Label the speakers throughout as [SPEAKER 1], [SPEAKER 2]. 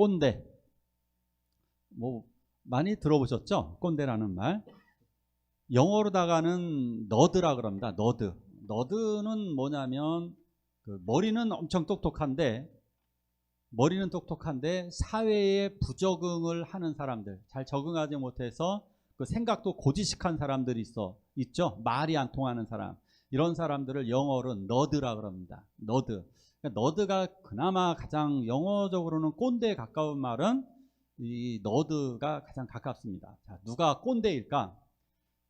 [SPEAKER 1] 꼰대. 뭐 많이 들어보셨죠? 꼰대라는 말. 영어로다가는 너드라 그럽니다. 너드. 너드는 뭐냐면 머리는 엄청 똑똑한데 사회에 부적응을 하는 사람들, 잘 적응하지 못해서 그 생각도 고지식한 사람들이 있죠. 말이 안 통하는 사람. 이런 사람들을 영어로 너드라 그럽니다. 너드. 그러니까 너드가 그나마 가장 영어적으로는 꼰대에 가까운 말은 이 너드가 가장 가깝습니다. 자, 누가 꼰대일까?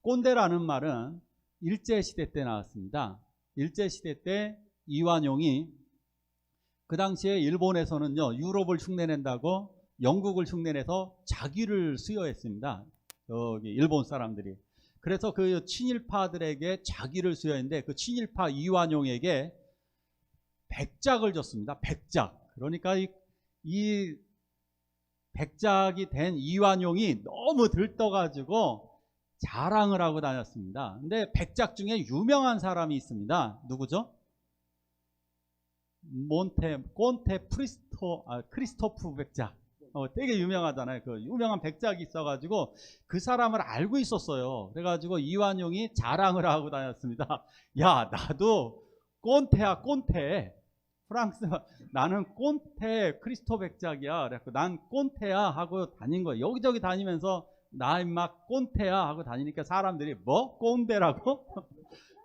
[SPEAKER 1] 꼰대라는 말은 일제시대 때 나왔습니다. 일제시대 때 이완용이 그 당시에 일본에서는요, 유럽을 흉내낸다고 영국을 흉내내서 자기를 수여했습니다. 여기 일본 사람들이. 그래서 그 친일파들에게 자기를 수여했는데 그 친일파 이완용에게 백작을 줬습니다. 백작. 그러니까 이 백작이 된 이완용이 너무 들떠가지고 자랑을 하고 다녔습니다. 근데 백작 중에 유명한 사람이 있습니다. 누구죠? 크리스토프 백작. 되게 유명하잖아요. 그 유명한 백작이 있어가지고 그 사람을 알고 있었어요. 그래가지고 이완용이 자랑을 하고 다녔습니다. 야, 나도 꼰태야, 꼰태. 프랑스, 나는 꼰태 크리스토 백작이야. 그래갖고 난 꼰태야 하고 다닌 거예요. 여기저기 다니면서 나 임마 꼰태야 하고 다니니까 사람들이 뭐? 꼰대라고?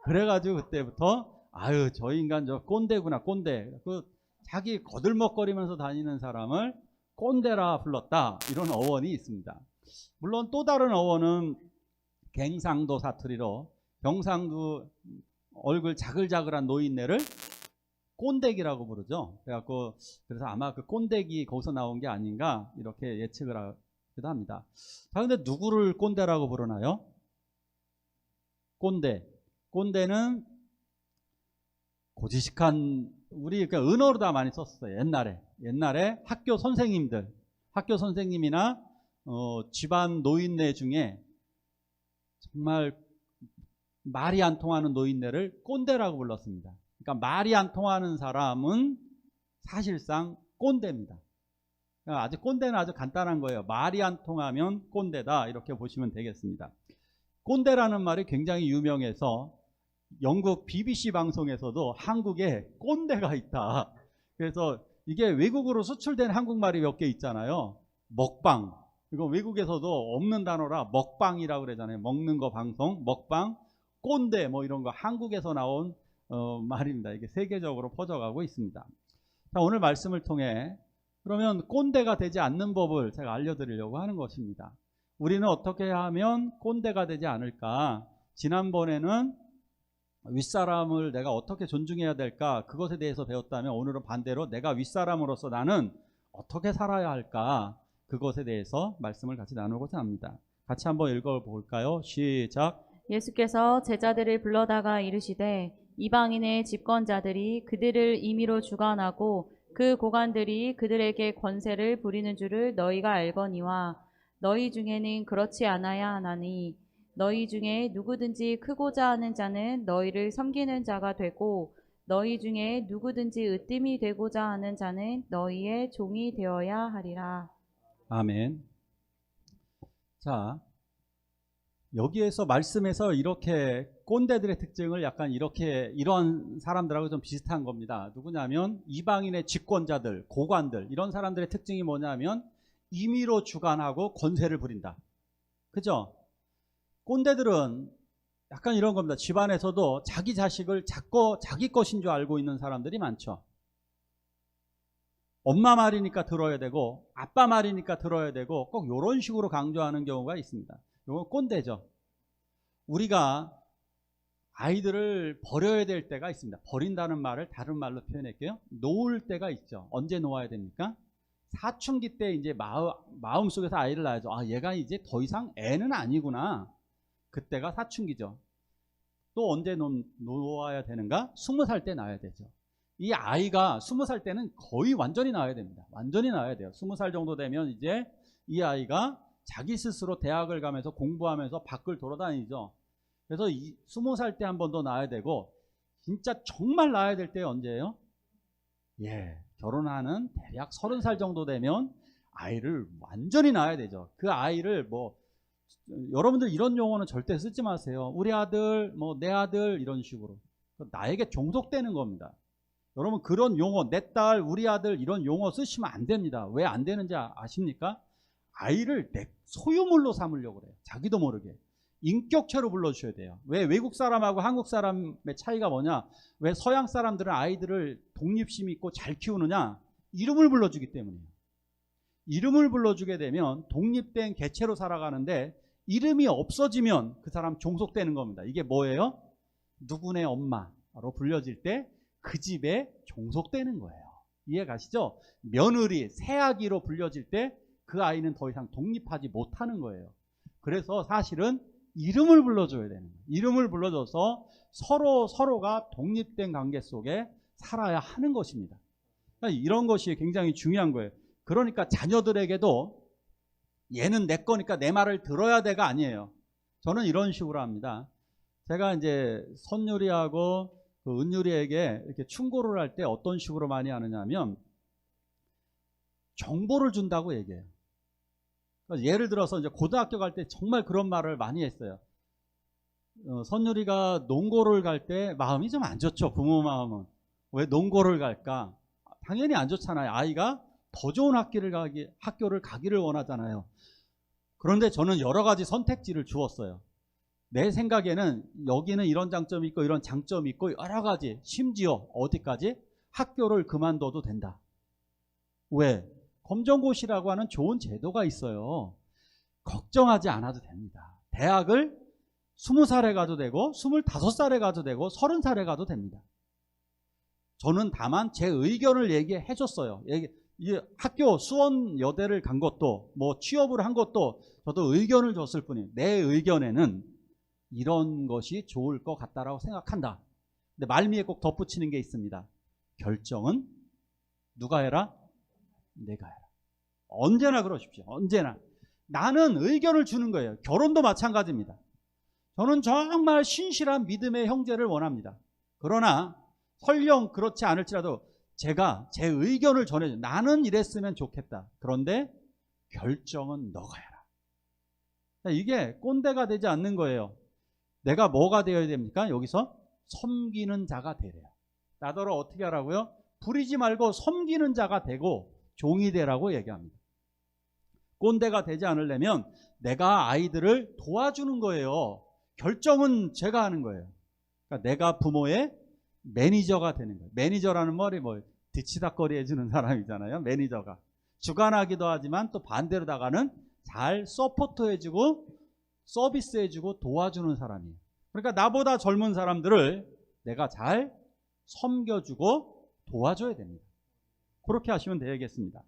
[SPEAKER 1] 그래가지고 그때부터 아유, 저 인간 저 꼰대구나, 꼰대. 그 자기 거들먹거리면서 다니는 사람을 꼰대라 불렀다. 이런 어원이 있습니다. 물론 또 다른 어원은 갱상도 사투리로 경상도 얼굴 자글자글한 노인네를 꼰대기라고 부르죠. 그래서 아마 그 꼰대기 거기서 나온 게 아닌가 이렇게 예측을 하기도 합니다. 자, 근데 누구를 꼰대라고 부르나요? 꼰대는 고지식한 우리 그러니까 은어로 다 많이 썼어요. 옛날에 학교 선생님이나 집안 노인네 중에 정말 말이 안 통하는 노인네를 꼰대라고 불렀습니다. 그러니까 말이 안 통하는 사람은 사실상 꼰대입니다. 그러니까 꼰대는 아주 간단한 거예요. 말이 안 통하면 꼰대다 이렇게 보시면 되겠습니다. 꼰대라는 말이 굉장히 유명해서 영국 BBC 방송에서도 한국에 꼰대가 있다. 그래서 이게 외국으로 수출된 한국말이 몇 개 있잖아요. 먹방. 이거 외국에서도 없는 단어라 먹방이라고 그러잖아요. 먹는 거 방송, 먹방, 꼰대 뭐 이런 거 한국에서 나온 말입니다. 이게 세계적으로 퍼져가고 있습니다. 자, 오늘 말씀을 통해 그러면 꼰대가 되지 않는 법을 제가 알려드리려고 하는 것입니다. 우리는 어떻게 하면 꼰대가 되지 않을까? 지난번에는 윗사람을 내가 어떻게 존중해야 될까? 그것에 대해서 배웠다면 오늘은 반대로 내가 윗사람으로서 나는 어떻게 살아야 할까? 그것에 대해서 말씀을 같이 나누고자 합니다. 같이 한번 읽어볼까요? 시작.
[SPEAKER 2] 예수께서 제자들을 불러다가 이르시되 이방인의 집권자들이 그들을 임의로 주관하고 그 고관들이 그들에게 권세를 부리는 줄을 너희가 알거니와 너희 중에는 그렇지 않아야 하나니 너희 중에 누구든지 크고자 하는 자는 너희를 섬기는 자가 되고 너희 중에 누구든지 으뜸이 되고자 하는 자는 너희의 종이 되어야 하리라.
[SPEAKER 1] 아멘. 자, 여기에서 말씀에서 이렇게 꼰대들의 특징을 약간 이러한 사람들하고 좀 비슷한 겁니다. 누구냐면 이방인의 집권자들, 고관들 이런 사람들의 특징이 뭐냐면 임의로 주관하고 권세를 부린다. 그죠? 꼰대들은 약간 이런 겁니다. 집안에서도 자기 자식을 자기 것인 줄 알고 있는 사람들이 많죠. 엄마 말이니까 들어야 되고 아빠 말이니까 들어야 되고 꼭 이런 식으로 강조하는 경우가 있습니다. 이건 꼰대죠. 우리가 아이들을 버려야 될 때가 있습니다. 버린다는 말을 다른 말로 표현할게요. 놓을 때가 있죠. 언제 놓아야 됩니까? 사춘기 때 이제 마음속에서 아이를 낳아야죠. 아, 얘가 이제 더 이상 애는 아니구나. 그때가 사춘기죠. 또 언제 놓아야 되는가? 20살 때 낳아야 되죠. 이 아이가 20살 때는 거의 완전히 낳아야 됩니다. 완전히 낳아야 돼요. 20살 정도 되면 이제 이 아이가 자기 스스로 대학을 가면서 공부하면서 밖을 돌아다니죠. 그래서 20살 때 한 번 더 낳아야 되고 진짜 정말 낳아야 될 때 언제예요? 예, 결혼하는 대략 30살 정도 되면 아이를 완전히 낳아야 되죠. 그 아이를 뭐 여러분들 이런 용어는 절대 쓰지 마세요. 우리 아들, 뭐 내 아들 이런 식으로 나에게 종속되는 겁니다. 여러분 그런 용어, 내 딸, 우리 아들 이런 용어 쓰시면 안 됩니다. 왜 안 되는지 아십니까? 아이를 내 소유물로 삼으려고 그래요. 자기도 모르게. 인격체로 불러주셔야 돼요. 왜 외국 사람하고 한국 사람의 차이가 뭐냐? 왜 서양 사람들은 아이들을 독립심 있고 잘 키우느냐? 이름을 불러주기 때문이에요. 이름을 불러주게 되면 독립된 개체로 살아가는데 이름이 없어지면 그 사람 종속되는 겁니다. 이게 뭐예요? 누구네 엄마로 불려질 때 그 집에 종속되는 거예요. 이해 가시죠? 며느리, 새아기로 불려질 때 그 아이는 더 이상 독립하지 못하는 거예요. 그래서 사실은 이름을 불러줘야 되는 거예요. 이름을 불러줘서 서로가 독립된 관계 속에 살아야 하는 것입니다. 그러니까 이런 것이 굉장히 중요한 거예요. 그러니까 자녀들에게도 얘는 내 거니까 내 말을 들어야 돼가 아니에요. 저는 이런 식으로 합니다. 제가 이제 선율이하고 그 은율이에게 이렇게 충고를 할 때 어떤 식으로 많이 하느냐 하면 정보를 준다고 얘기해요. 그러니까 예를 들어서 이제 고등학교 갈 때 정말 그런 말을 많이 했어요. 선율이가 농고를 갈 때 마음이 좀 안 좋죠. 부모 마음은. 왜 농고를 갈까? 당연히 안 좋잖아요. 아이가 더 좋은 학교를 가기를 원하잖아요. 그런데 저는 여러 가지 선택지를 주었어요. 내 생각에는 여기는 이런 장점이 있고 이런 장점이 있고 여러 가지, 심지어 어디까지? 학교를 그만둬도 된다. 왜? 검정고시라고 하는 좋은 제도가 있어요. 걱정하지 않아도 됩니다. 대학을 20살에 가도 되고 25살에 가도 되고 30살에 가도 됩니다. 저는 다만 제 의견을 얘기해 줬어요. 이 학교 수원여대를 간 것도 뭐 취업을 한 것도 저도 의견을 줬을 뿐이에요. 내 의견에는 이런 것이 좋을 것 같다라고 생각한다. 근데 말미에 꼭 덧붙이는 게 있습니다. 결정은 누가 해라? 내가 해라. 언제나 그러십시오. 언제나. 나는 의견을 주는 거예요. 결혼도 마찬가지입니다. 저는 정말 신실한 믿음의 형제를 원합니다. 그러나 설령 그렇지 않을지라도 제가 제 의견을 전해줘. 나는 이랬으면 좋겠다. 그런데 결정은 너가 해라. 이게 꼰대가 되지 않는 거예요. 내가 뭐가 되어야 됩니까? 여기서 섬기는 자가 되래요. 나더러 어떻게 하라고요? 부리지 말고 섬기는 자가 되고 종이 되라고 얘기합니다. 꼰대가 되지 않으려면 내가 아이들을 도와주는 거예요. 결정은 제가 하는 거예요. 그러니까 내가 부모의 매니저가 되는 거예요. 매니저라는 말이 뭐 뒤치다거리 해주는 사람이잖아요. 매니저가. 주관하기도 하지만 또 반대로다가는 잘 서포트해주고 서비스해주고 도와주는 사람이에요. 그러니까 나보다 젊은 사람들을 내가 잘 섬겨주고 도와줘야 됩니다. 그렇게 하시면 되겠습니다.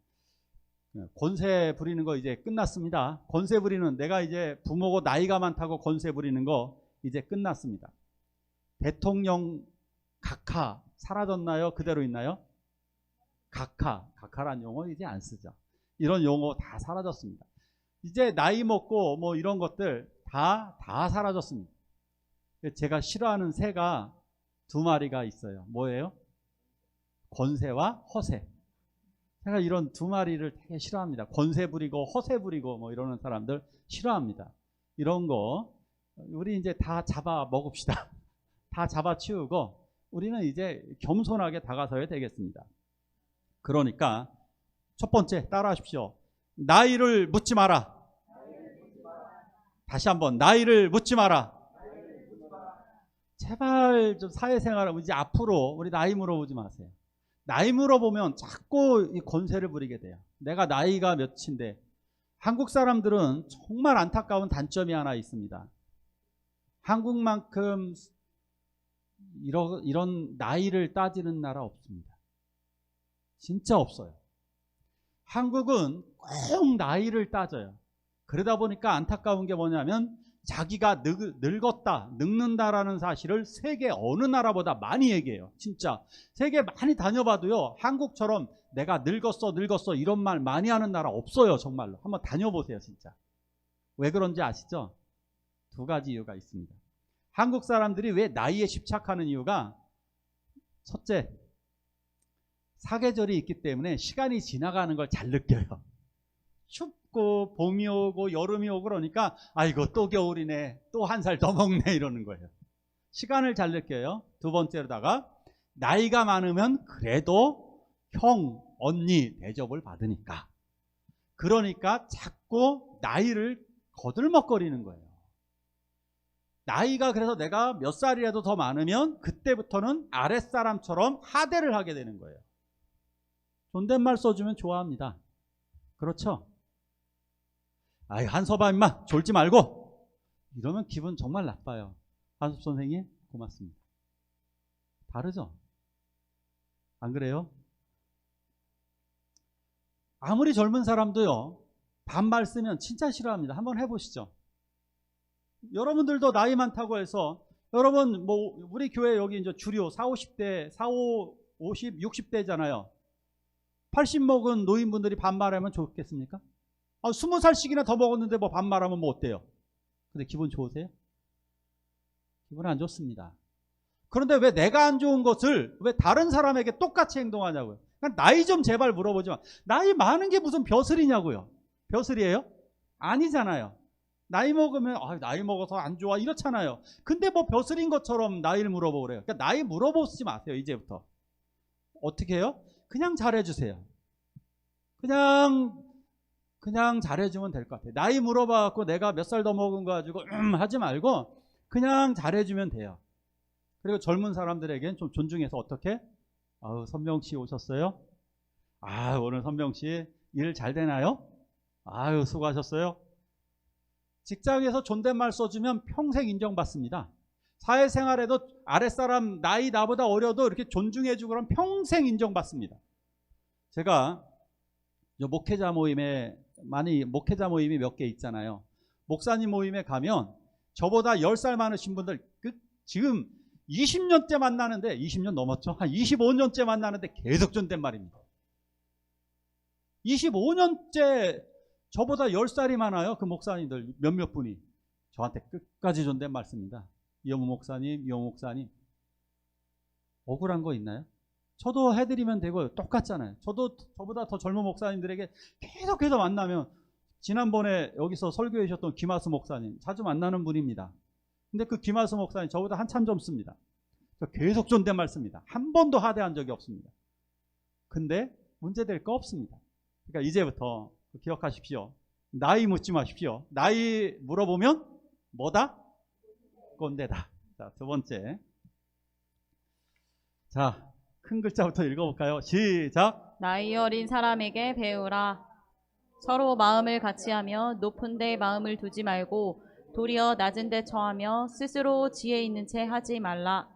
[SPEAKER 1] 권세 부리는 거 이제 끝났습니다. 권세 부리는, 내가 이제 부모고 나이가 많다고 권세 부리는 거 이제 끝났습니다. 대통령 각하 사라졌나요? 그대로 있나요? 각하란 용어 이제 안 쓰죠. 이런 용어 다 사라졌습니다. 이제 나이 먹고 뭐 이런 것들 다 사라졌습니다. 제가 싫어하는 새가 2마리가 있어요. 뭐예요? 권세와 허세. 제가 이런 2마리를 되게 싫어합니다. 권세 부리고 허세 부리고 뭐 이러는 사람들 싫어합니다. 이런 거 우리 이제 다 잡아 먹읍시다. 다 잡아치우고 우리는 이제 겸손하게 다가서야 되겠습니다. 그러니까 첫 번째 따라하십시오. 나이를 묻지 마라. 다시 한번 나이를 묻지 마라. 제발 좀 사회생활을 이제 앞으로 우리 나이 물어보지 마세요. 나이 물어보면 자꾸 이 권세를 부리게 돼요. 내가 나이가 몇인데. 한국 사람들은 정말 안타까운 단점이 하나 있습니다. 한국만큼 이런 나이를 따지는 나라 없습니다. 진짜 없어요. 한국은 꼭 나이를 따져요. 그러다 보니까 안타까운 게 뭐냐면 자기가 늙었다, 늙는다라는 사실을 세계 어느 나라보다 많이 얘기해요. 진짜 세계 많이 다녀봐도요, 한국처럼 내가 늙었어 이런 말 많이 하는 나라 없어요. 정말로 한번 다녀보세요. 진짜. 왜 그런지 아시죠? 2가지 이유가 있습니다. 한국 사람들이 왜 나이에 집착하는 이유가, 첫째, 사계절이 있기 때문에 시간이 지나가는 걸 잘 느껴요. 춥고 봄이 오고 여름이 오고 그러니까 아이고 또 겨울이네, 또 한 살 더 먹네 이러는 거예요. 시간을 잘 느껴요. 두 번째로다가 나이가 많으면 그래도 형, 언니 대접을 받으니까, 그러니까 자꾸 나이를 거들먹거리는 거예요. 나이가 그래서 내가 몇 살이라도 더 많으면 그때부터는 아랫사람처럼 하대를 하게 되는 거예요. 존댓말 써주면 좋아합니다. 그렇죠? 아이 한서봐 임마 졸지 말고 이러면 기분 정말 나빠요. 한섭 선생님 고맙습니다. 다르죠? 안 그래요? 아무리 젊은 사람도요 반말 쓰면 진짜 싫어합니다. 한번 해보시죠. 여러분들도 나이 많다고 해서, 여러분 뭐 우리 교회 여기 이제 주류 40, 50대, 50, 60대잖아요. 80 먹은 노인분들이 반말하면 좋겠습니까? 20살씩이나 더 먹었는데 뭐 반말하면 뭐 어때요? 근데 기분 좋으세요? 기분 안 좋습니다. 그런데 왜 내가 안 좋은 것을 왜 다른 사람에게 똑같이 행동하냐고요. 그러니까 나이 좀 제발 물어보지 마. 나이 많은 게 무슨 벼슬이냐고요. 벼슬이에요? 아니잖아요. 나이 먹으면 나이 먹어서 안 좋아 이렇잖아요. 근데 뭐 벼슬인 것처럼 나이를 물어보고 그래요. 그러니까 나이 물어보지 마세요. 이제부터 어떻게 해요? 그냥 잘해주세요. 그냥 잘해주면 될 것 같아요. 나이 물어봐갖고 내가 몇 살 더 먹은 거 가지고 하지 말고 그냥 잘해주면 돼요. 그리고 젊은 사람들에겐 좀 존중해서 어떻게? 선명씨 오셨어요? 오늘 선명씨 일 잘 되나요? 수고하셨어요. 직장에서 존댓말 써주면 평생 인정받습니다. 사회생활에도 아랫사람 나이 나보다 어려도 이렇게 존중해주고 그러면 평생 인정받습니다. 제가 목회자 모임이 몇 개 있잖아요. 목사님 모임에 가면 저보다 10살 많으신 분들 지금 20년째 만나는데, 20년 넘었죠? 한 25년째 만나는데 계속 존댓말입니다. 25년째 저보다 10살이 많아요. 그 목사님들 몇몇 분이 저한테 끝까지 존댓말 씁니다. 이영우 목사님, 이영우 목사님. 억울한 거 있나요? 저도 해드리면 되고요. 똑같잖아요. 저도 저보다 더 젊은 목사님들에게 계속해서 만나면, 지난번에 여기서 설교해 주셨던 김하수 목사님 자주 만나는 분입니다. 근데 그 김하수 목사님 저보다 한참 젊습니다. 계속 존댓말 씁니다. 한 번도 하대한 적이 없습니다. 근데 문제될 거 없습니다. 그러니까 이제부터 기억하십시오. 나이 묻지 마십시오. 나이 물어보면 뭐다? 꼰대다. 자, 두 번째. 자, 큰 글자부터 읽어볼까요? 시작.
[SPEAKER 2] 나이 어린 사람에게 배우라. 서로 마음을 같이하며 높은 데 마음을 두지 말고 도리어 낮은 데 처하며 스스로 지혜 있는 채 하지 말라.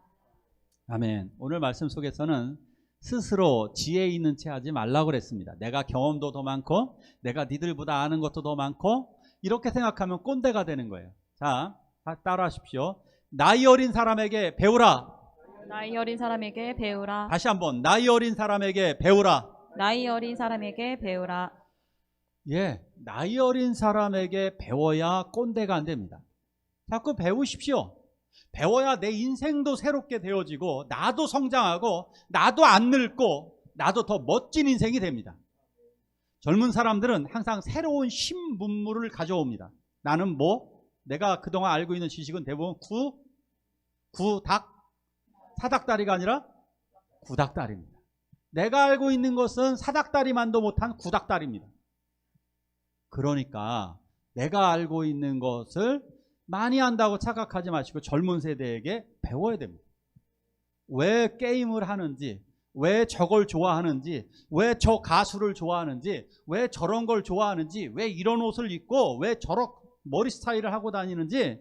[SPEAKER 1] 아멘. 오늘 말씀 속에서는 스스로 지혜 있는 채 하지 말라고 그랬습니다. 내가 경험도 더 많고 내가 니들보다 아는 것도 더 많고 이렇게 생각하면 꼰대가 되는 거예요. 자, 따라 하십시오. 나이 어린 사람에게 배우라.
[SPEAKER 2] 나이 어린 사람에게 배우라.
[SPEAKER 1] 다시 한번 나이 어린 사람에게 배우라.
[SPEAKER 2] 나이 어린 사람에게 배우라.
[SPEAKER 1] 예, 나이 어린 사람에게 배워야 꼰대가 안 됩니다. 자꾸 배우십시오. 배워야 내 인생도 새롭게 되어지고 나도 성장하고 나도 안 늙고 나도 더 멋진 인생이 됩니다. 젊은 사람들은 항상 새로운 신문물을 가져옵니다. 나는 내가 그동안 알고 있는 지식은 대부분 사닥다리가 아니라 구닥다리입니다. 내가 알고 있는 것은 사닥다리만도 못한 구닥다리입니다. 그러니까 내가 알고 있는 것을 많이 안다고 착각하지 마시고 젊은 세대에게 배워야 됩니다. 왜 게임을 하는지, 왜 저걸 좋아하는지, 왜 저 가수를 좋아하는지, 왜 저런 걸 좋아하는지, 왜 이런 옷을 입고 왜 저런 머리 스타일을 하고 다니는지,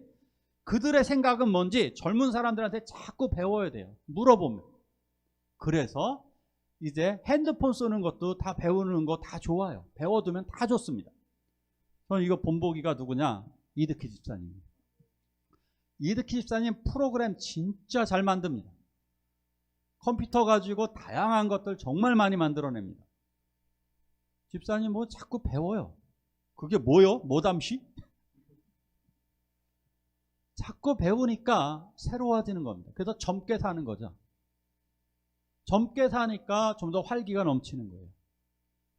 [SPEAKER 1] 그들의 생각은 뭔지 젊은 사람들한테 자꾸 배워야 돼요. 물어보면. 그래서 이제 핸드폰 쓰는 것도 다 배우는 거 다 좋아요. 배워두면 다 좋습니다. 저는 이거 본보기가 누구냐? 이드키 집사님. 이드키 집사님 프로그램 진짜 잘 만듭니다. 컴퓨터 가지고 다양한 것들 정말 많이 만들어냅니다. 집사님 자꾸 배워요. 그게 뭐요? 뭐담시? 자꾸 배우니까 새로워지는 겁니다. 그래서 젊게 사는 거죠. 젊게 사니까 좀 더 활기가 넘치는 거예요.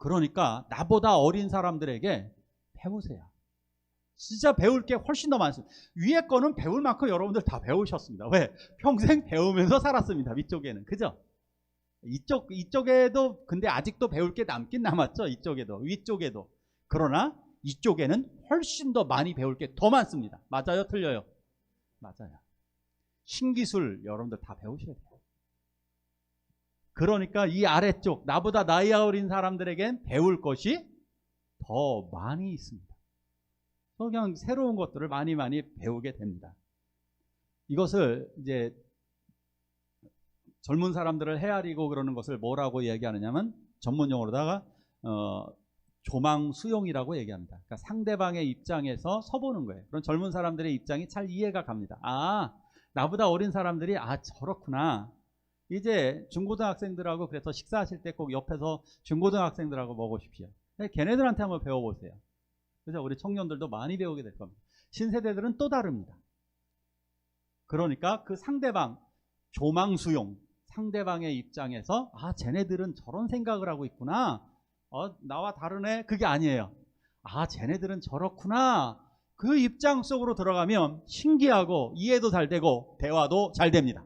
[SPEAKER 1] 그러니까 나보다 어린 사람들에게 배우세요. 진짜 배울 게 훨씬 더 많습니다. 위에 거는 배울 만큼 여러분들 다 배우셨습니다. 왜? 평생 배우면서 살았습니다. 위쪽에는. 그죠? 이쪽에도 근데 아직도 배울 게 남긴 남았죠. 이쪽에도. 위쪽에도. 그러나 이쪽에는 훨씬 더 많이 배울 게 더 많습니다. 맞아요? 틀려요? 맞아요. 신기술 여러분들 다 배우셔야 돼요. 그러니까 이 아래쪽 나보다 나이 어린 사람들에겐 배울 것이 더 많이 있습니다. 그냥 새로운 것들을 많이 배우게 됩니다. 이것을 이제 젊은 사람들을 헤아리고 그러는 것을 뭐라고 얘기하느냐면 전문 용어로다가 조망 수용이라고 얘기합니다. 그러니까 상대방의 입장에서 서보는 거예요. 그런 젊은 사람들의 입장이 잘 이해가 갑니다. 아, 나보다 어린 사람들이 저렇구나. 이제 중고등학생들하고 그래서 식사하실 때 꼭 옆에서 중고등학생들하고 먹으십시오. 걔네들한테 한번 배워보세요. 그래서 우리 청년들도 많이 배우게 될 겁니다. 신세대들은 또 다릅니다. 그러니까 그 상대방 조망 수용, 상대방의 입장에서 쟤네들은 저런 생각을 하고 있구나. 나와 다르네. 그게 아니에요. 쟤네들은 저렇구나. 그 입장 속으로 들어가면 신기하고 이해도 잘 되고 대화도 잘 됩니다.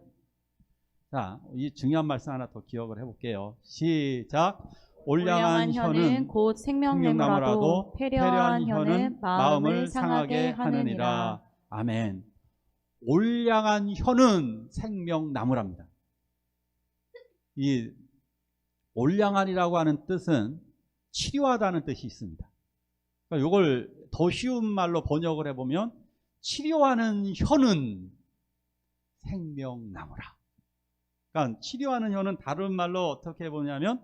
[SPEAKER 1] 자, 이 중요한 말씀 하나 더 기억을 해볼게요. 시작. 올량한 혀는
[SPEAKER 2] 곧 생명나무라도 패려한 혀는 마음을 상하게 하느니라.
[SPEAKER 1] 아멘. 올량한 혀는 생명나무랍니다. 이 올량한이라고 하는 뜻은 치료하다는 뜻이 있습니다. 그러니까 이걸 더 쉬운 말로 번역을 해보면 치료하는 혀는 생명나무라. 그러니까 치료하는 혀는 다른 말로 어떻게 해보냐면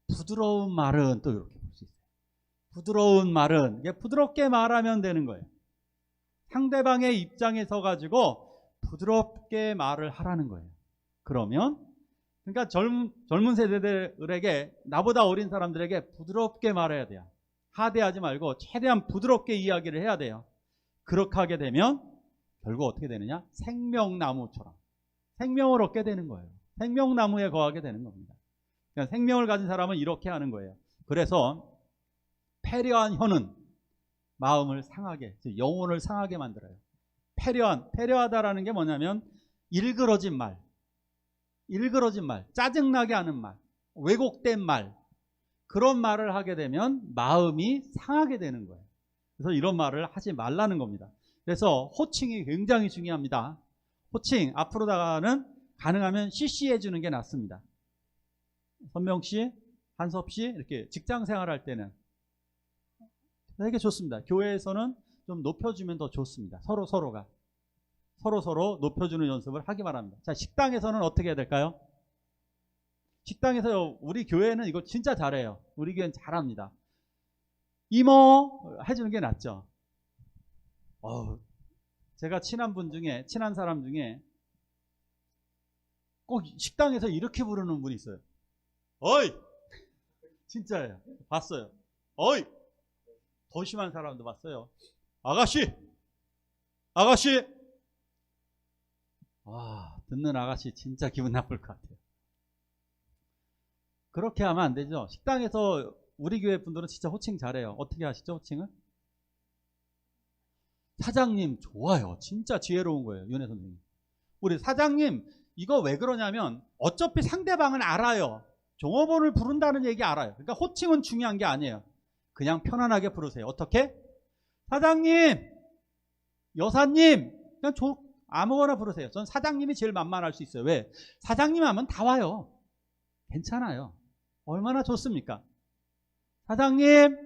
[SPEAKER 1] 부드러운 말은 또 이렇게 볼 수 있어요. 부드러운 말은 부드럽게 말하면 되는 거예요. 상대방의 입장에 서 가지고 부드럽게 말을 하라는 거예요. 그러면 그러니까 젊은 세대들에게 나보다 어린 사람들에게 부드럽게 말해야 돼요. 하대하지 말고 최대한 부드럽게 이야기를 해야 돼요. 그렇게 하게 되면 결국 어떻게 되느냐? 생명나무처럼 생명을 얻게 되는 거예요. 생명나무에 거하게 되는 겁니다. 그러니까 생명을 가진 사람은 이렇게 하는 거예요. 그래서 패려한 혀는 마음을 상하게, 영혼을 상하게 만들어요. 패려하다라는 게 뭐냐면 일그러진 말, 짜증나게 하는 말, 왜곡된 말, 그런 말을 하게 되면 마음이 상하게 되는 거예요. 그래서 이런 말을 하지 말라는 겁니다. 그래서 호칭이 굉장히 중요합니다. 호칭, 앞으로다가는 가능하면 CC 해주는 게 낫습니다. 선명씨, 한섭씨, 이렇게 직장 생활할 때는 되게 좋습니다. 교회에서는 좀 높여주면 더 좋습니다. 서로가. 서로 높여주는 연습을 하기 바랍니다. 자, 식당에서는 어떻게 해야 될까요? 식당에서 우리 교회는 이거 진짜 잘해요. 우리 교회는 잘합니다. 이모 해주는 게 낫죠. 제가 친한 사람 중에 꼭 식당에서 이렇게 부르는 분이 있어요. 어이! 진짜예요. 봤어요. 어이! 더 심한 사람도 봤어요. 아가씨! 듣는 아가씨 진짜 기분 나쁠 것 같아요. 그렇게 하면 안 되죠. 식당에서 우리 교회 분들은 진짜 호칭 잘해요. 어떻게 하시죠, 호칭을? 사장님 좋아요. 진짜 지혜로운 거예요, 윤혜 선생님. 우리 사장님 이거 왜 그러냐면 어차피 상대방은 알아요. 종업원을 부른다는 얘기 알아요. 그러니까 호칭은 중요한 게 아니에요. 그냥 편안하게 부르세요. 어떻게? 사장님, 여사님, 그냥 아무거나 부르세요. 전 사장님이 제일 만만할 수 있어요. 왜? 사장님 하면 다 와요. 괜찮아요. 얼마나 좋습니까? 사장님,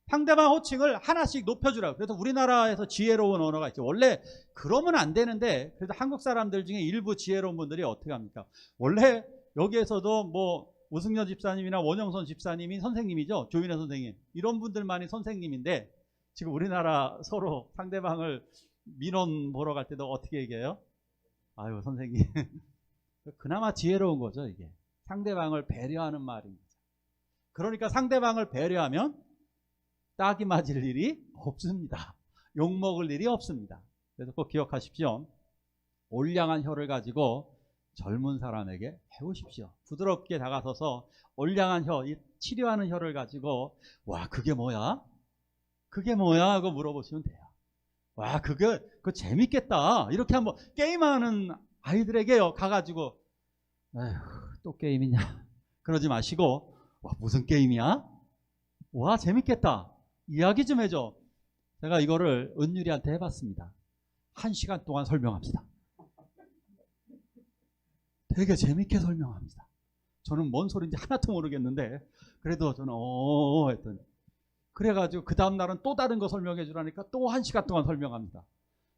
[SPEAKER 1] 상대방 호칭을 하나씩 높여주라고. 그래서 우리나라에서 지혜로운 언어가 있죠. 원래 그러면 안 되는데 그래도 한국 사람들 중에 일부 지혜로운 분들이 어떻게 합니까? 원래 여기에서도 뭐 우승여 집사님이나 원영선 집사님이 선생님이죠. 조인혜 선생님. 이런 분들만이 선생님인데 지금 우리나라 서로 상대방을 민원 보러 갈 때도 어떻게 얘기해요? 아유 선생님. 그나마 지혜로운 거죠. 이게. 상대방을 배려하는 말입니다. 그러니까 상대방을 배려하면 딱이 맞을 일이 없습니다. 욕먹을 일이 없습니다. 그래서 꼭 기억하십시오. 올량한 혀를 가지고 젊은 사람에게 배우십시오. 부드럽게 다가서서 올량한 혀, 이 치료하는 혀를 가지고 와 그게 뭐야? 그게 뭐야? 하고 물어보시면 돼요. 와 그거 재밌겠다. 이렇게 한번 게임하는 아이들에게요 가가지고 에휴 또 게임이냐 그러지 마시고 와 무슨 게임이야? 와 재밌겠다. 이야기 좀 해줘. 제가 이거를 은율이한테 해봤습니다. 1시간 동안 설명합니다. 되게 재밌게 설명합니다. 저는 뭔 소리인지 하나도 모르겠는데 그래도 저는 했더니 그래가지고 그 다음날은 또 다른 거 설명해 주라니까 또 1시간 동안 설명합니다.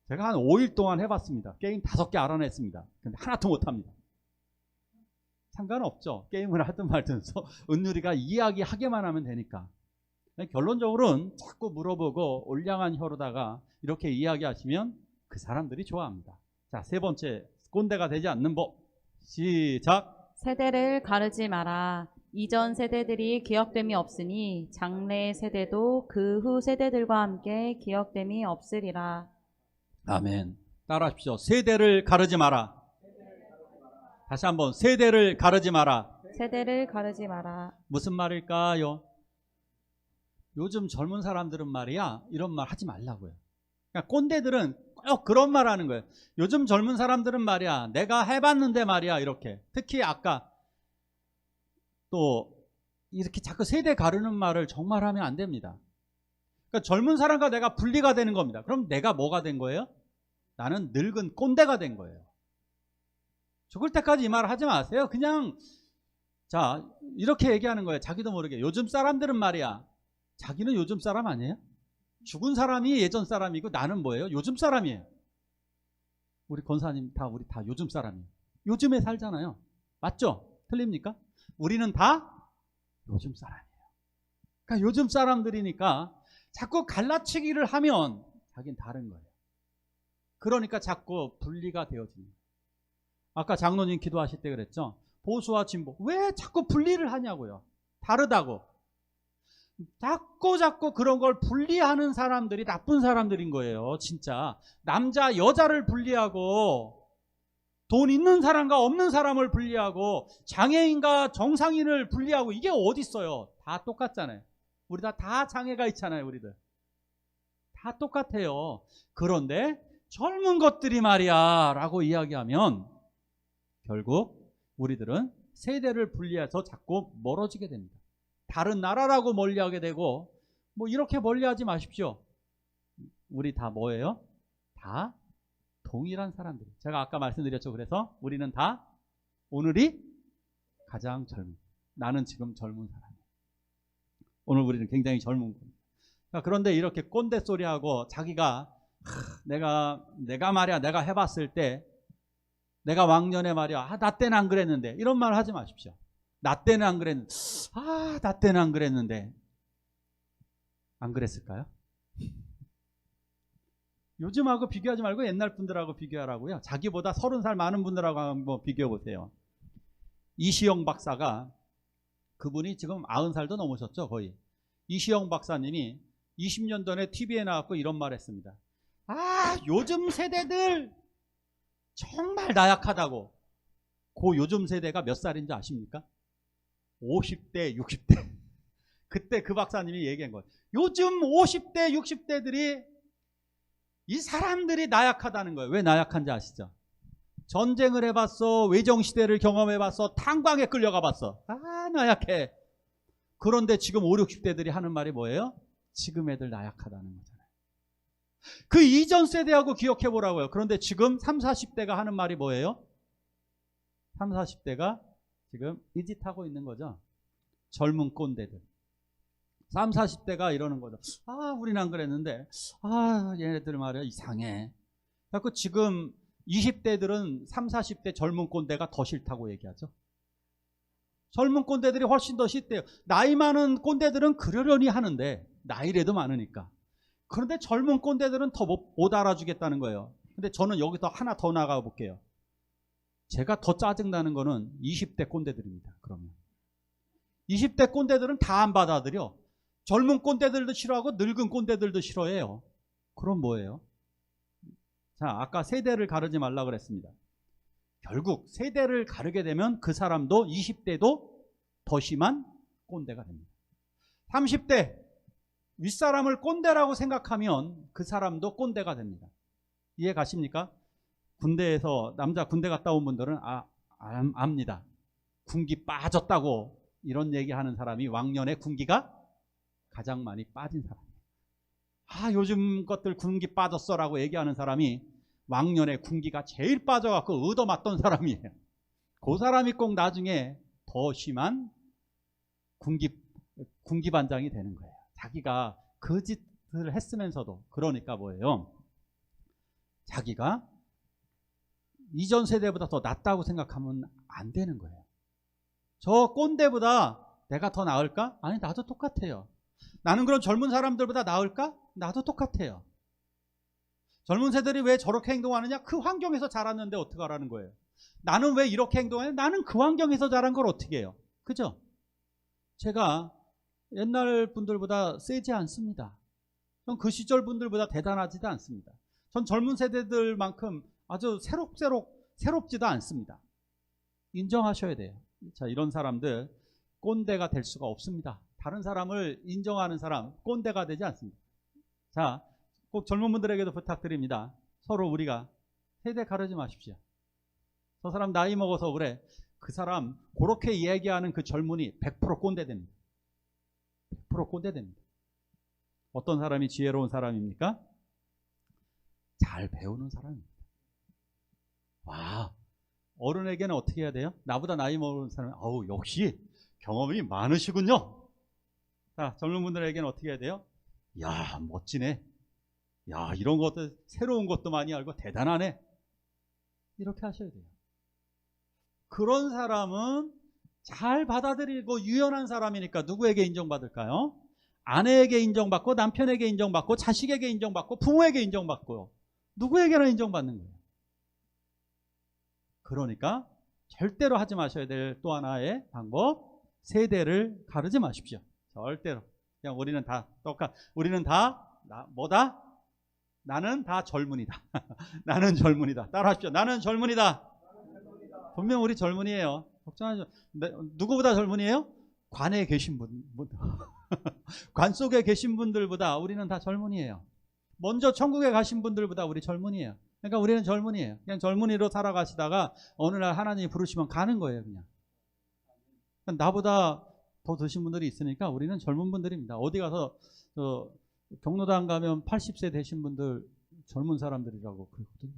[SPEAKER 1] 제가 한 5일 동안 해봤습니다. 게임 5개 알아냈습니다. 근데 하나도 못합니다. 상관없죠. 게임을 하든 말든 은율이가 이야기하게만 하면 되니까. 결론적으로는 자꾸 물어보고 올량한 혀로다가 이렇게 이야기하시면 그 사람들이 좋아합니다. 자, 3번째 꼰대가 되지 않는 법. 시작.
[SPEAKER 2] 세대를 가르지 마라. 이전 세대들이 기억됨이 없으니 장래 세대도 그 후 세대들과 함께 기억됨이 없으리라.
[SPEAKER 1] 아멘. 따라하십시오. 세대를 가르지 마라. 다시 한번 세대를 가르지 마라.
[SPEAKER 2] 세대를 가르지 마라.
[SPEAKER 1] 무슨 말일까요? 요즘 젊은 사람들은 말이야 이런 말 하지 말라고요. 그러니까 꼰대들은 꼭 그런 말 하는 거예요. 요즘 젊은 사람들은 말이야 내가 해봤는데 말이야 이렇게. 특히 아까 또 이렇게 자꾸 세대 가르는 말을 정말 하면 안 됩니다. 그러니까 젊은 사람과 내가 분리가 되는 겁니다. 그럼 내가 뭐가 된 거예요? 나는 늙은 꼰대가 된 거예요. 죽을 때까지 이 말 하지 마세요. 그냥 자 이렇게 얘기하는 거예요. 자기도 모르게. 요즘 사람들은 말이야 자기는 요즘 사람 아니에요? 죽은 사람이 예전 사람이고 나는 뭐예요? 요즘 사람이에요. 우리 권사님 우리 다 요즘 사람이에요. 요즘에 살잖아요. 맞죠? 틀립니까? 우리는 다 요즘 사람이에요. 그러니까 요즘 사람들이니까 자꾸 갈라치기를 하면 자기는 다른 거예요. 그러니까 자꾸 분리가 되어지는 거예요. 아까 장로님 기도하실 때 그랬죠? 보수와 진보. 왜 자꾸 분리를 하냐고요. 다르다고. 자꾸 그런 걸 분리하는 사람들이 나쁜 사람들인 거예요. 진짜 남자 여자를 분리하고 돈 있는 사람과 없는 사람을 분리하고 장애인과 정상인을 분리하고 이게 어디 있어요? 다 똑같잖아요. 우리 다 장애가 있잖아요. 우리들 다 똑같아요. 그런데 젊은 것들이 말이야 라고 이야기하면 결국 우리들은 세대를 분리해서 자꾸 멀어지게 됩니다. 다른 나라라고 멀리하게 되고 뭐 이렇게 멀리하지 마십시오. 우리 다 뭐예요? 다 동일한 사람들. 제가 아까 말씀드렸죠. 그래서 우리는 다 오늘이 가장 젊은. 나는 지금 젊은 사람이에요. 오늘 우리는 굉장히 젊은 겁니다. 그런데 이렇게 꼰대 소리하고 자기가 내가 말이야 내가 해봤을 때 내가 왕년에 말이야 나 때는 안 그랬는데 이런 말 하지 마십시오. 나 때는 안 그랬는데 나 때는 안 그랬는데 안 그랬을까요? 요즘하고 비교하지 말고 옛날 분들하고 비교하라고요. 자기보다 30살 많은 분들하고 한번 비교해 보세요. 이시영 박사가 그분이 지금 90살도 넘으셨죠 거의. 이시영 박사님이 20년 전에 TV에 나왔고 이런 말 했습니다. 요즘 세대들 정말 나약하다고. 그 요즘 세대가 몇 살인지 아십니까? 50대, 60대. 그때 그 박사님이 얘기한 거예요. 요즘 50대, 60대들이 이 사람들이 나약하다는 거예요. 왜 나약한지 아시죠? 전쟁을 해봤어. 외정시대를 경험해봤어. 탄광에 끌려가 봤어. 나약해. 그런데 지금 5, 60대들이 하는 말이 뭐예요? 지금 애들 나약하다는 거잖아요. 그 이전 세대하고 기억해 보라고요. 그런데 지금 30, 40대가 하는 말이 뭐예요? 30, 40대가 지금 이 짓 하고 있는 거죠. 젊은 꼰대들. 30, 40대가 이러는 거죠. 우리는 안 그랬는데 얘네들 말이야 이상해. 그래서 지금 20대들은 30, 40대 젊은 꼰대가 더 싫다고 얘기하죠. 젊은 꼰대들이 훨씬 더 싫대요. 나이 많은 꼰대들은 그러려니 하는데 나이라도 많으니까. 그런데 젊은 꼰대들은 더 못 알아주겠다는 거예요. 근데 저는 여기서 하나 더 나가 볼게요. 제가 더 짜증나는 거는 20대 꼰대들입니다. 그러면 20대 꼰대들은 다 안 받아들여. 젊은 꼰대들도 싫어하고 늙은 꼰대들도 싫어해요. 그럼 뭐예요? 자, 아까 세대를 가르지 말라 그랬습니다. 결국 세대를 가르게 되면 그 사람도 20대도 더 심한 꼰대가 됩니다. 30대 윗사람을 꼰대라고 생각하면 그 사람도 꼰대가 됩니다. 이해 가십니까? 군대에서 남자 군대 갔다 온 분들은 압니다. 군기 빠졌다고 이런 얘기하는 사람이 왕년에 군기가 가장 많이 빠진 사람이에요. 요즘 것들 군기 빠졌어라고 얘기하는 사람이 왕년에 군기가 제일 빠져갖고 얻어맞던 사람이에요. 그 사람이 꼭 나중에 더 심한 군기반장이 되는 거예요. 자기가 그 짓을 했으면서도. 그러니까 뭐예요? 자기가 이전 세대보다 더 낫다고 생각하면 안 되는 거예요. 저 꼰대보다 내가 더 나을까? 아니, 나도 똑같아요. 나는 그런 젊은 사람들보다 나을까? 나도 똑같아요. 젊은 세대들이 왜 저렇게 행동하느냐? 그 환경에서 자랐는데 어떡하라는 거예요. 나는 왜 이렇게 행동하냐? 나는 그 환경에서 자란 걸 어떻게 해요? 그죠? 제가 옛날 분들보다 세지 않습니다. 전 그 시절 분들보다 대단하지도 않습니다. 전 젊은 세대들만큼 아주 새롭지도 않습니다. 인정하셔야 돼요. 자, 이런 사람들 꼰대가 될 수가 없습니다. 다른 사람을 인정하는 사람 꼰대가 되지 않습니다. 자, 꼭 젊은 분들에게도 부탁드립니다. 서로 우리가 세대 가르지 마십시오. 저 사람 나이 먹어서 그래. 그 사람 그렇게 이야기하는 그 젊은이 100% 꼰대 됩니다. 100% 꼰대 됩니다. 어떤 사람이 지혜로운 사람입니까? 잘 배우는 사람입니다. 와, 어른에게는 어떻게 해야 돼요? 나보다 나이 먹은 사람은 역시 경험이 많으시군요. 자, 젊은 분들에게는 어떻게 해야 돼요? 야, 멋지네. 야, 이런 것도 새로운 것도 많이 알고 대단하네. 이렇게 하셔야 돼요. 그런 사람은 잘 받아들이고 유연한 사람이니까 누구에게 인정받을까요? 아내에게 인정받고 남편에게 인정받고 자식에게 인정받고 부모에게 인정받고 누구에게나 인정받는 거예요. 그러니까 절대로 하지 마셔야 될 또 하나의 방법, 세대를 가르지 마십시오. 절대로. 그냥 우리는 다 우리는 다 뭐다? 나는 다 젊은이다. 나는 젊은이다. 따라하십시오. 나는 젊은이다. 분명 우리 젊은이에요. 걱정하지 마십시오. 누구보다 젊은이에요? 관에 계신 분. 관 속에 계신 분들보다 우리는 다 젊은이에요. 먼저 천국에 가신 분들보다 우리 젊은이에요. 그러니까 우리는 젊은이에요. 그냥 젊은이로 살아가시다가 어느 날 하나님이 부르시면 가는 거예요. 그냥. 나보다 더 드신 분들이 있으니까 우리는 젊은 분들입니다. 어디 가서 경로당 가면 80세 되신 분들 젊은 사람들이라고 그러거든요.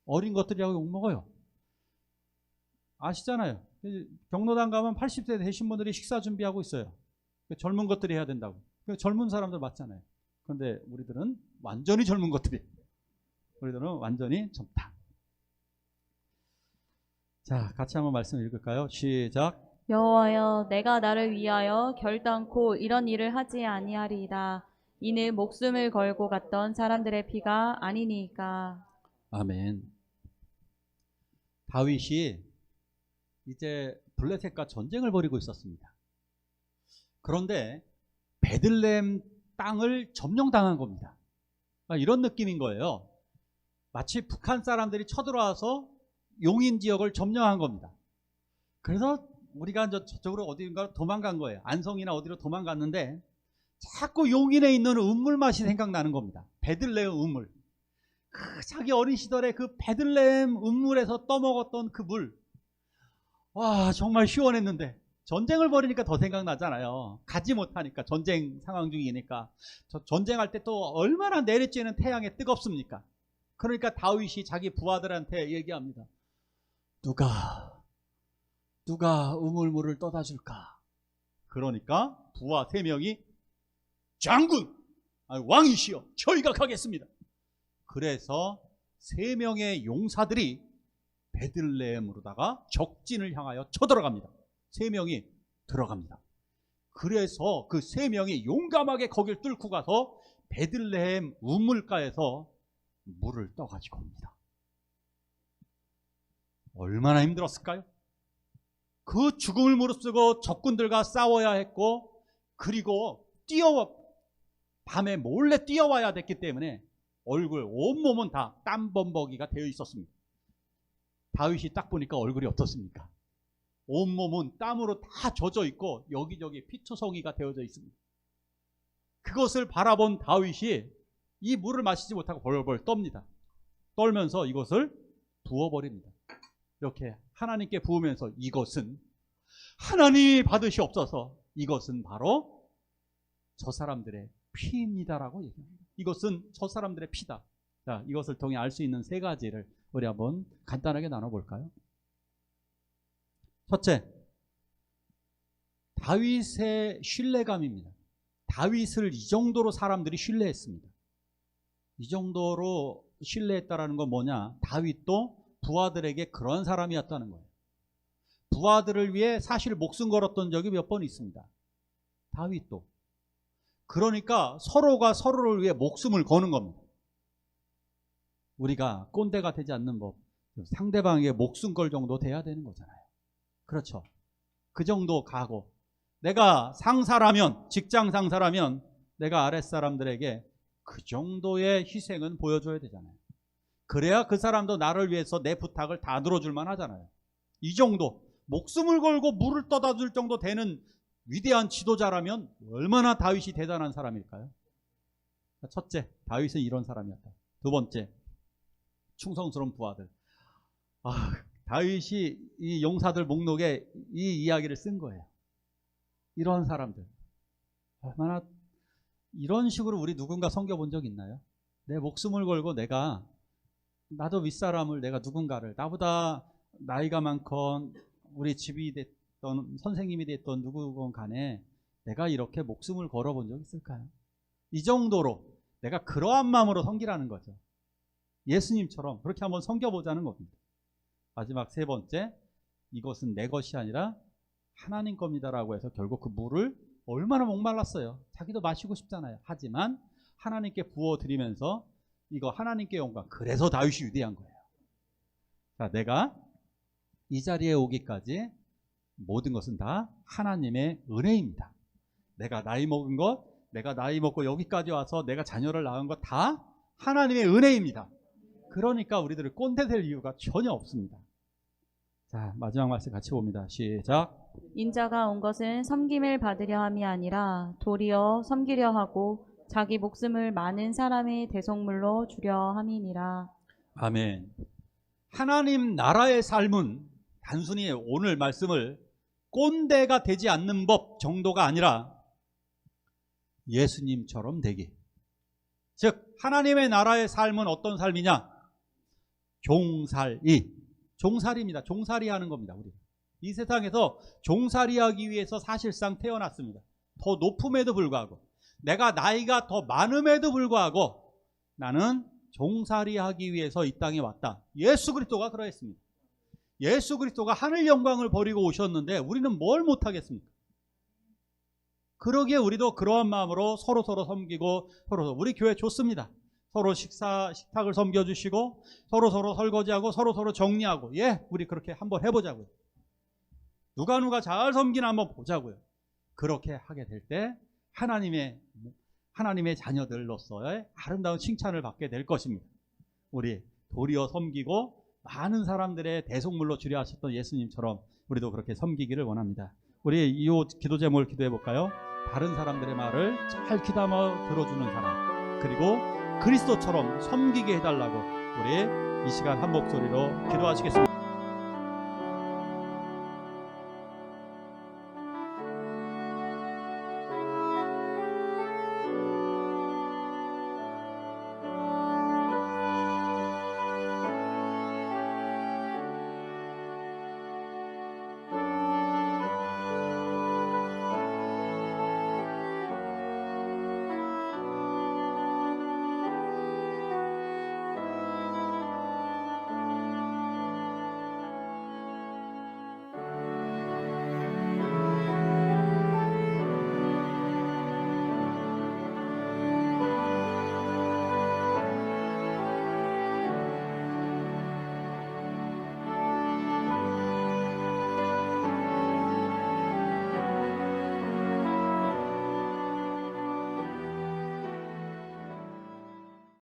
[SPEAKER 1] 어린 것들이라고 욕먹어요. 아시잖아요. 경로당 가면 80세 되신 분들이 식사 준비하고 있어요. 젊은 것들이 해야 된다고. 젊은 사람들 맞잖아요. 그런데 우리들은 완전히 젊은 것들이에요. 우리들은 완전히 젊다. 자, 같이 한번 말씀 읽을까요? 시작.
[SPEAKER 2] 여호와여, 내가 나를 위하여 결단코 이런 일을 하지 아니하리이다. 이는 목숨을 걸고 갔던 사람들의 피가 아니니까.
[SPEAKER 1] 아멘. 다윗이 이제 블레셋과 전쟁을 벌이고 있었습니다. 그런데 베들레헴 땅을 점령당한 겁니다. 그러니까 이런 느낌인 거예요. 마치 북한 사람들이 쳐들어와서 용인 지역을 점령한 겁니다. 그래서 우리가 저쪽으로 어딘가 도망간 거예요. 안성이나 어디로 도망갔는데 자꾸 용인에 있는 우물 맛이 생각나는 겁니다. 베들레헴 우물. 자기 어린 시절에 그 베들레헴 우물에서 떠먹었던 그 물. 와, 정말 시원했는데 전쟁을 벌이니까 더 생각나잖아요. 가지 못하니까, 전쟁 상황 중이니까. 전쟁할 때 또 얼마나 내리쬐는 태양에 뜨겁습니까? 그러니까 다윗이 자기 부하들한테 얘기합니다. 누가 우물물을 떠다 줄까? 그러니까 부하 3명이 장군, 왕이시여, 저희가 가겠습니다. 그래서 3명의 용사들이 베들레헴으로다가 적진을 향하여 쳐들어갑니다. 3명이 들어갑니다. 그래서 그 3명이 용감하게 거길 뚫고 가서 베들레헴 우물가에서 물을 떠가지고 옵니다. 얼마나 힘들었을까요? 그 죽음을 무릅쓰고 적군들과 싸워야 했고, 그리고 밤에 몰래 뛰어와야 됐기 때문에 얼굴, 온몸은 다 땀범벅이가 되어 있었습니다. 다윗이 딱 보니까 얼굴이 어떻습니까? 온몸은 땀으로 다 젖어 있고 여기저기 피투성이가 되어져 있습니다. 그것을 바라본 다윗이 이 물을 마시지 못하고 벌벌 떱니다. 떨면서 이것을 부어버립니다. 이렇게 하나님께 부으면서 이것은 하나님이 받으시옵소서, 이것은 바로 저 사람들의 피입니다라고 얘기합니다. 이것은 저 사람들의 피다. 자, 이것을 통해 알 수 있는 세 가지를 우리 한번 간단하게 나눠볼까요? 첫째, 다윗의 신뢰감입니다. 다윗을 이 정도로 사람들이 신뢰했습니다. 이 정도로 신뢰했다라는 건 뭐냐? 다윗도 부하들에게 그런 사람이었다는 거예요. 부하들을 위해 사실 목숨 걸었던 적이 몇 번 있습니다. 다윗도. 그러니까 서로가 서로를 위해 목숨을 거는 겁니다. 우리가 꼰대가 되지 않는 법, 상대방에게 목숨 걸 정도 돼야 되는 거잖아요. 그렇죠. 그 정도 가고, 내가 상사라면, 직장 상사라면 내가 아랫사람들에게 그 정도의 희생은 보여줘야 되잖아요. 그래야 그 사람도 나를 위해서 내 부탁을 다 들어줄만 하잖아요. 이 정도, 목숨을 걸고 물을 떠다 줄 정도 되는 위대한 지도자라면 얼마나 다윗이 대단한 사람일까요? 첫째, 다윗은 이런 사람이었다. 두 번째, 충성스러운 부하들. 다윗이 이 용사들 목록에 이 이야기를 쓴 거예요. 이런 사람들. 얼마나, 이런 식으로 우리 누군가 섬겨본 적 있나요? 내 목숨을 걸고 나도 윗사람을, 내가 누군가를, 나보다 나이가 많건 우리 집이 됐던 선생님이 됐던 누구건 간에 내가 이렇게 목숨을 걸어본 적 있을까요? 이 정도로 내가 그러한 마음으로 섬기라는 거죠. 예수님처럼 그렇게 한번 섬겨보자는 겁니다. 마지막 세 번째, 이것은 내 것이 아니라 하나님 겁니다라고 해서 결국 그 물을 얼마나 목말랐어요. 자기도 마시고 싶잖아요. 하지만 하나님께 부어드리면서 이거 하나님께 영광. 그래서 다윗이 위대한 거예요. 자, 내가 이 자리에 오기까지 모든 것은 다 하나님의 은혜입니다. 내가 나이 먹은 것, 내가 나이 먹고 여기까지 와서 내가 자녀를 낳은 것 다 하나님의 은혜입니다. 그러니까 우리들을 꼰대 될 이유가 전혀 없습니다. 자, 마지막 말씀 같이 봅니다. 시작.
[SPEAKER 2] 인자가 온 것은 섬김을 받으려 함이 아니라 도리어 섬기려 하고 자기 목숨을 많은 사람의 대속물로 주려 함이니라.
[SPEAKER 1] 아멘. 하나님 나라의 삶은 단순히 오늘 말씀을 꼰대가 되지 않는 법 정도가 아니라 예수님처럼 되기. 즉 하나님의 나라의 삶은 어떤 삶이냐? 종살이입니다. 종살이 하는 겁니다. 우리 이 세상에서 종살이 하기 위해서 사실상 태어났습니다. 더 높음에도 불구하고, 내가 나이가 더 많음에도 불구하고 나는 종살이 하기 위해서 이 땅에 왔다. 예수 그리스도가 그러했습니다. 예수 그리스도가 하늘 영광을 버리고 오셨는데 우리는 뭘 못하겠습니까? 그러기에 우리도 그러한 마음으로 서로 섬기고, 우리 교회 좋습니다. 서로 식탁을 섬겨주시고 서로 설거지하고 서로 정리하고, 우리 그렇게 한번 해보자고요. 누가 잘 섬기나 한번 보자고요. 그렇게 하게 될 때 하나님의 자녀들로서의 아름다운 칭찬을 받게 될 것입니다. 우리 도리어 섬기고 많은 사람들의 대속물로 주려 하셨던 예수님처럼 우리도 그렇게 섬기기를 원합니다. 우리 이 기도 제목을 기도해 볼까요? 다른 사람들의 말을 잘 귀담아 들어주는 사람, 그리고 그리스도처럼 섬기게 해달라고 우리 이 시간 한 목소리로 기도하시겠습니다.